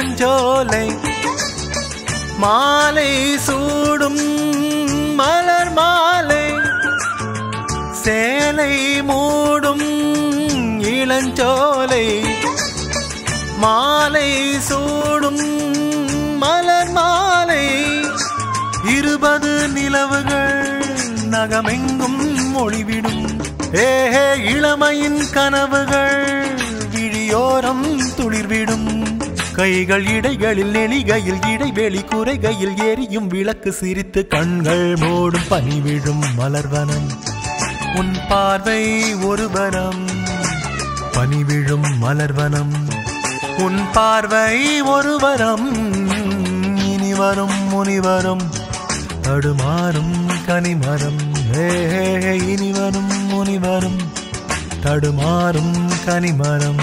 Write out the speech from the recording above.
இளஞ்சோலை மாலை சூடும் மலர் மாலை சேலை மூடும் இளஞ்சோலை மாலை சூடும் மலர் மாலை 20 நிலவுகள் நகமெங்கும் ஒளிவிடும் ஏஹே இளமையின் கனவுகள் விழியோரம் துளிர்விடும் கைகள் இடைகளில் நெளிகையில் இடைவெளி குறைகையில் எரியும் விளக்கு சிரித்து கண்கள் மூடும் பனிவிடும் மலர்வனம் உன் பார்வை ஒரு வனம் பனிவிழும் மலர்வனம் உன் பார்வை ஒரு வரம் இனி வரும் முனிவரும் தடுமாறும் கனிமரம் இனி வரும் முனிவரும் தடுமாறும் கனிமரம்